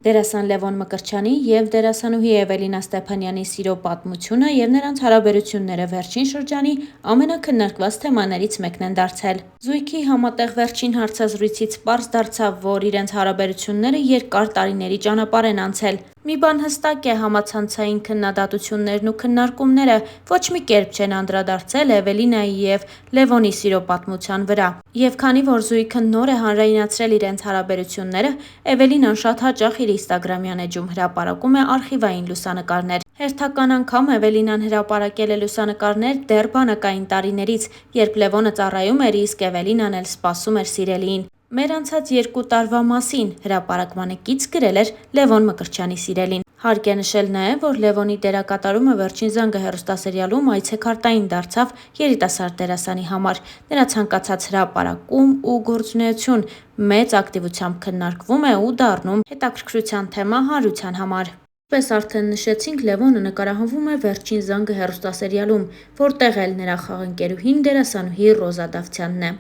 Դերասան Լևոն Մկրտչյանի և դերասանուհի Էվելինա Ստեփանյանի սիրո պատմությունը և նրանց հարաբերությունները վերջին շրջանի ամենաքննարկված թեմաներից մեկն են դարձել։ Զույգի համատեղ վերջին հարցազրույցից պարզ դարձավ, որ իրենց հարաբերությունները երկար տարիների ճանապարհ են անցել։ Մի բան հստակ է՝ համացանցային քննադատություններն ու քննարկումները ոչ մի կերպ չեն անդրադարձել Էվելինայի և Լևոնի սիրո պատմության վրա։ Եվ քանի որ զույգը նոր է հանրայնացրել իրենց հարաբերությունները, Էվելինան շատ հաճախ իր ինստագրամյան էջում հրապարակում է արխիվային լուսանկարներ։ Հերթական անգամ Էվելինան հրապարակել է լուսանկարներ դեռ բանակային տարիներից, երբ Լևոնը ծառայում էր, իսկ Էվելինան էլ սպասում էր սիրելիին։ «Մեր անցած 2 տարվա մասին» հրապարակմանը կից գրել էր Լևոն Մկրտչյանի սիրելին։ Հարկ է նշել նաև, որ Լևոնի դերակատարումը «Վերջին զանգը» հեռուստասերիալում այցեքարտային դարձավ երիտասարդ դերասանի համար։ Նրա ցանկացած հրապարակում ու գործունեություն մեծ ակտիվությամբ քննարկվում է ու դառնում հետաքրքրության թեմա հանրության համար։ Ինչպես արդեն նշեցինք, Լևոնը նկարահանվում է «Վերջին զանգը» հեռուստասերիալում, որտեղ էլ նրա խաղընկերուհին դերասանուհի Ռոզա Դավթյանն է։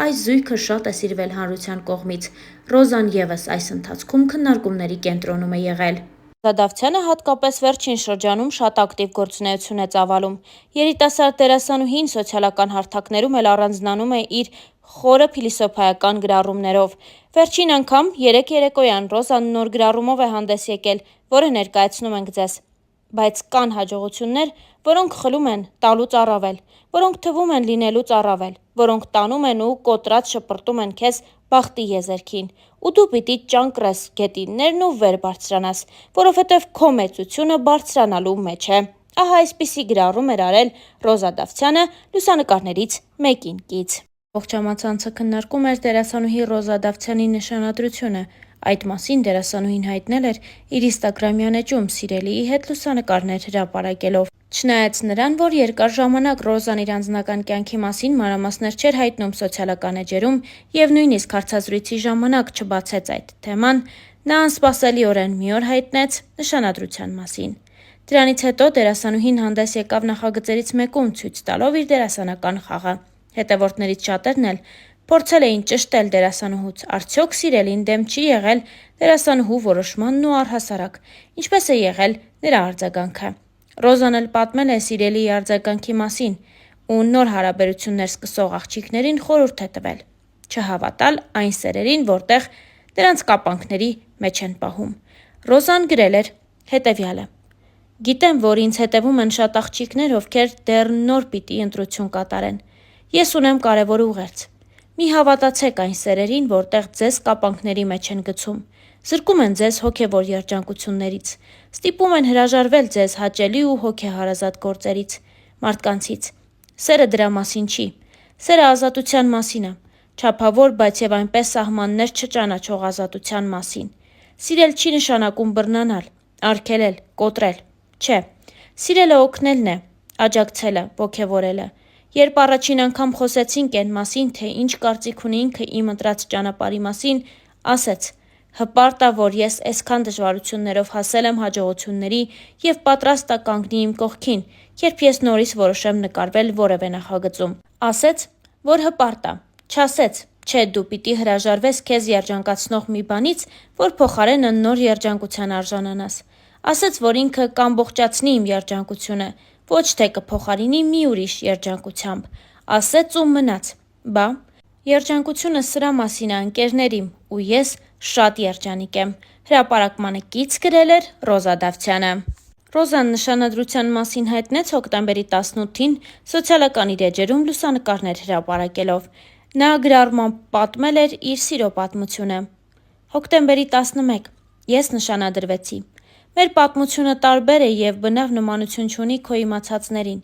Այս զույգը շատ է սիրվել հանրության կողմից։ Ռոզան ևս այս ընթացքում քննարկումների կենտրոնում է եղել։ Ռոզա Դավթյանը հատկապես վերջին շրջանում շատ ակտիվ գործունեություն է ծավալում։ Երիտասարդ դերասանուհին սոցիալական հարթակներում էլ առանձնանում է իր խորը փիլիսոփայական գրառումներով։ Վերջին անգամ երեկ երեկոյան Ռոզան նոր գրառումով է հանդես եկել, որը ներկայացնում ենք ձեզ։ Բայց կան հաջողություններ, որոնք խլում են տալուց առավել, որոնք թվում են լինելուց առավել, որոնք տանում են ու կոտրած շպրտում են քեզ բախտի եզերքին, ու դու պիտի ճանկռես գետիններն ու վեր բարձրանաս, որովհետև քո մեծությունը բարձրանալու մեջ է։ Ահա այսպիսի գրառում էր արել Ռոզա Դավթյանը լուսանկարներից մեկին կից։ Ողջ համացանցը քննարկում էր դերասանուհի Ռոզա Դավթյանի նշանադրությունը։ Այդ մասին դերասանուհին հայտնել էր իր ինստագրամյան էջում սիրելիի հետ լուսանկարներ հրապարակելով։ Չնայած նրան, որ երկար ժամանակ Ռոզան իր անձնական կյանքի մասին մանրամասներ չէր հայտնում սոցիալական էջերում և նույնիսկ հարցազրույցի ժամանակ չբացեց այդ թեման, նա անսպասելիորեն մի օր հայտնեց նշանադրության մասին։ Դրանից հետո դերասանուհին հանդես եկավ նախագծերից մեկում ցույց տալով իր դերասանական խաղը։ Հետևորդներից շատերն էլ փորձել էին ճշտել դերասանուհուց, արդյոք սիրելին դեմ չի եղել դերասանուհու որոշմանն ու առհասարակ ինչպես է եղել նրա արձագանքը։ Ռոզան էլ պատմել է սիրելիի արձագանքի մասին ու նոր հարաբերություններ սկսող աղջիկներին խորհուրդ է տվել չհավատալ այն սերերին, որտեղ դրանց կապանքների մեջ են պահում։ Ռոզան գրել էր հետևյալը. «Գիտեմ, որ ինձ հետևում են շատ աղջիկներ, ովքեր դեռ նոր պիտի ընտրություն կատարեն։ Ես ունեմ կարևոր ուղերձ։ Մի հավատացեք այն սերերին, որտեղ ձեզ կապանքների մեջ են գցում, զրկում են ձեզ հոգևոր երջանկություններից, ստիպում են հրաժարվել ձեզ հաճելի ու հոգեհարազատ գործերից, մարդկանցից։ Սերը դրա մասին չի։ Սերը ազատության մասին է, չափավոր, բայց և այնպես սահմաններ չճանաչող ազատության մասին։ Սիրել չի նշանակում բռնանալ, արգելել, կոտրել։ Չէ, սիրելը օգնելն է, աջակցելը, ոգևորելը։ Երբ առաջին անգամ խոսեցինք էն մասին, թե ինչ կարծիք ունի ինքը իմ ընտրած ճանապարհի մասին, ասեց. հպարտ ա, որ ես էսքան դժվարություններով հասել եմ հաջողությունների և պատրաստ ա կանգնի իմ կողքին, երբ ես նորից որոշեմ նկարվել որևէ նախագծում։ Ասեց, որ հպարտ ա, չասեց, չէ դու պիտի հրաժարվես քեզ երջանկացնող մի բանից, որ փոխարենը նոր երջանկության արժանանաս։ Ասեց, որ ինքը կամբողջացնի իմ երջանկությունը, ոչ թե կփոխարինի մի ուրիշ երջանկությամբ։ Ասեց ու մնաց։ Բա, երջանկությունը սրա մասին է, ընկերներ իմ, ու ես շատ երջանիկ եմ։ Հրապարակմանը կից գրել էր Ռոզա Դավթյանը։ Ռոզան նշանադրության մասին հայտնեց հոկտեմբերի 18-ին սոցիալական իր էջերում լուսանկարներ հրապարակելով։ Նա գրառմամբ պատմել էր իր սիրո պատմությունը։ Հոկտեմբերի 11. Ես նշանադրվեցի։ Մեր պատմությունը տարբեր է և բնավ նմանություն չունի քո իմացածներին։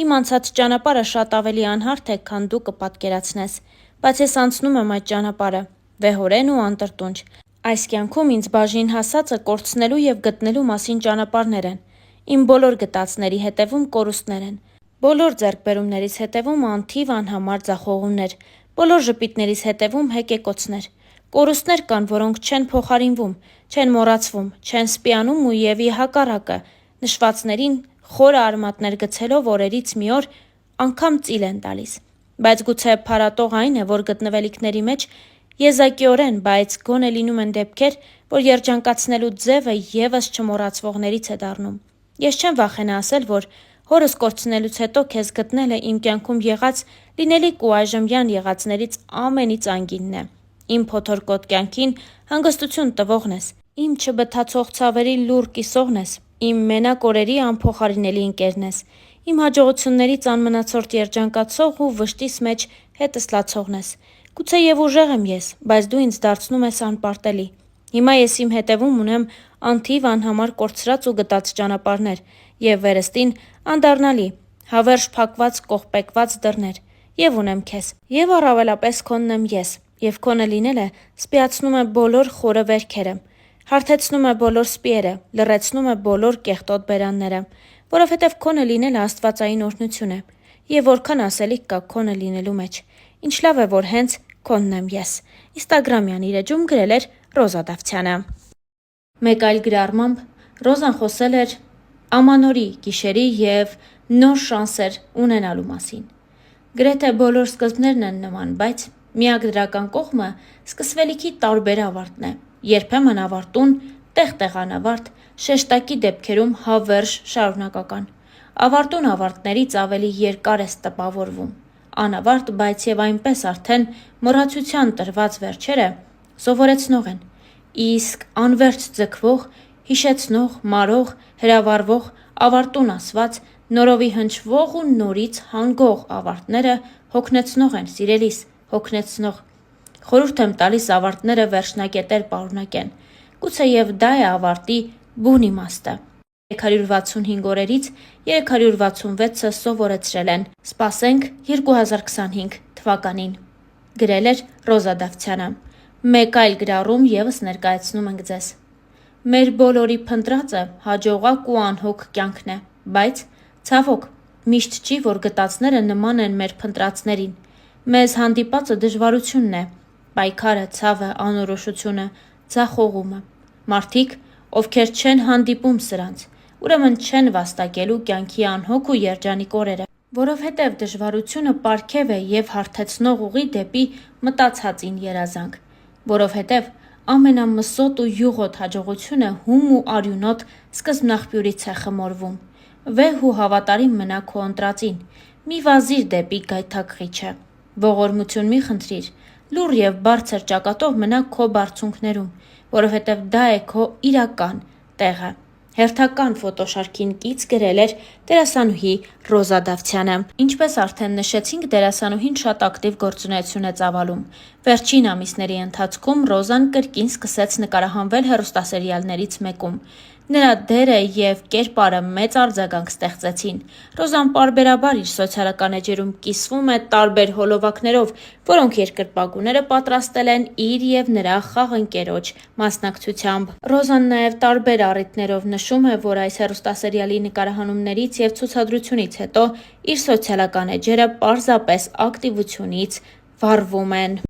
Իմ անցած ճանապարհը շատ ավելի անհարթ է, քան դու կպատկերացնես, բայց ես անցնում եմ այդ ճանապարհը, վեհորեն ու անտրտունջ։ Այս կյանքում ինձ բաժին հասածը կորցնելու և գտնելու մասին ճանապարհներ են։ Իմ բոլոր գտածների հետևում կորուստներ են։ Բոլոր ձեռքբերումներիս հետևում անթիվ անհամար ձախողումներ, բոլոր ժպիտներիս հետևում հեկեկոցներ։ Կորուստներ կան, որոնք չեն փոխարինվում, չեն մոռացվում, չեն սպիանում ու և ի հակառակը, նշվածներին խորը արմատներ գցելով օրերից մի օր անգամ ծիլ են տալիս։ Բայց գուցե փարատող այն է, որ գտնվելիքների մեջ Եզակիորեն, բայց գոնե լինում են դեպքեր, որ երջանկացնելու ձևը ևս չմոռացվողներից է դառնում։ Ես չեմ վախենա ասել, որ հորս կորցնելուց հետո քեզ գտնելը իմ կյանքում եղած լինելիք ու այժմյան եղածներից ամենից անգինն է։ Իմ փոթորկոտ կյանքին հանգստություն տվողն ես, իմ չբթացող ցավերի լուռ կիսողն ես, իմ մենակ օրերի անփոխարինելի ընկերն ես, իմ հաջողություններից անմնացորդ երջանկացող ու վշտիս մեջ հետս լացողն ես։ Գուցեև ուժեղ եմ ես, բայց դու ինձ դարձնում ես անպարտելի։ Հիմա ես իմ հետևում ունեմ անթիվ անհամար կորցրած ու գտած ճանապարհներ և վերստին անդառնալի, հավերժ փակված կողպեկված դռներ, և ունեմ քեզ, և առավելապես քոնն եմ ես, և քոնը լինելը սպիացնում է բոլոր խորը վերքերը, հարթեցնում է բոլոր սպիերը, լռեցնում է բոլոր կեղտոտ բերանները, որովհետև քոնը լինելը աստվածային օրհնություն է, և որքան ասելիք կա քոնը լինելու մեջ, ինչ լավ է, որ հենց քոնն եմ ես։ Ինստագրամյան իր էջում գրել էր Ռոզա Դավթյանը։ Մեկ այլ գրառմամբ Ռոզան խոսել էր ամանորի, գիշերի և նոր շանսեր ունենալու մասին։ Գրեթե բոլոր սկզբներն են նման, բայց միակ դրական կողմը սկսվելիքի տարբեր ավարտն է։ Երբեմն ավարտուն, տեղ-տեղ անավարտ, շեշտակի դեպքերում հավերժ շարունակական։ Ավարտուն ավարտներից ավելի երկար ես տպավորվում։ Անավարտ, բայց և այնպես արդեն մոռացության տրված վերջերը սովորեցնող են, իսկ անվերջ ձգվող, հիշեցնող, մարող, հրավառվող, ավարտուն ասված, նորովի հնչվող ու նորից հանգող ավարտները հոգնեցնող են, սիրելիս, հոգնեցնող։ Խորհուրդ եմ տալիս ավարտները վերջնակետեր պարունակեն։ Գուցեև դա է ավարտի բուն իմաստը։ 365 օրերից 366-ը սովորեցրել են։ Սպասենք 2025 թվականին։ Գրել էր Ռոզա Դավթյանը։ Մեկ այլ գրառում ևս ներկայացնում ենք ձեզ։ Մեր բոլորի փնտրածը հաջողակ ու անհոգ կյանքն է, բայց, ցավոք, միշտ չի, որ գտածները նման են մեր փնտրածներին։ Մեզ հանդիպածը դժվարությունն է, պայքարը, ցավը, անորոշությունը, ձախողումը։ Մարդիկ, ովքեր չեն հանդիպում սրանց, ուրեմն չեն վաստակելու կյանքի անհոգ ու երջանիկ օրերը, որովհետև դժվարությունը պարգև է և հարթեցնող ուղի դեպի մտածածին երազանք, որովհետև ամենամսոտ ու յուղոտ հաջողությունը հում ու արյունոտ սկզբնաղբյուրից է խմորվում։ Վեհ ու հավատարիմ մնա քո ընտրածին, մի վազիր դեպի գայթակղիչը, ողորմություն մի խնդրիր, լուռ և բարձր ճակատով մնա քո բարձունքներում, որովհետև դա է քո իրական տեղը։ Հերթական ֆոտոշարքին կից գրել էր դերասանուհի Ռոզա Դավթյանը։ Ինչպես արդեն նշեցինք, դերասանուհին շատ ակտիվ գործունեություն է ծավալում։ Վերջին ամիսների ընթացքում Ռոզան կրկին սկսեց նկարահանվել հեռուստասերիալներից մեկում։ Նրա դերը և կերպարը մեծ արձագանք ստեղծեցին։ Ռոզան պարբերաբար իր սոցիալական էջերում կիսվում է տարբեր հոլովակներով, որոնք երկրպագուները պատրաստել են իր և նրա խաղընկերոջ մասնակցությամբ։ Ռոզան նաև տարբեր առիթներով նշում է, որ այս հեռուստասերիալի նկարահանումներից և ցուցադրությունից հետո իր սոցիալական էջերը պարզապես ակտիվությունից վառվում են։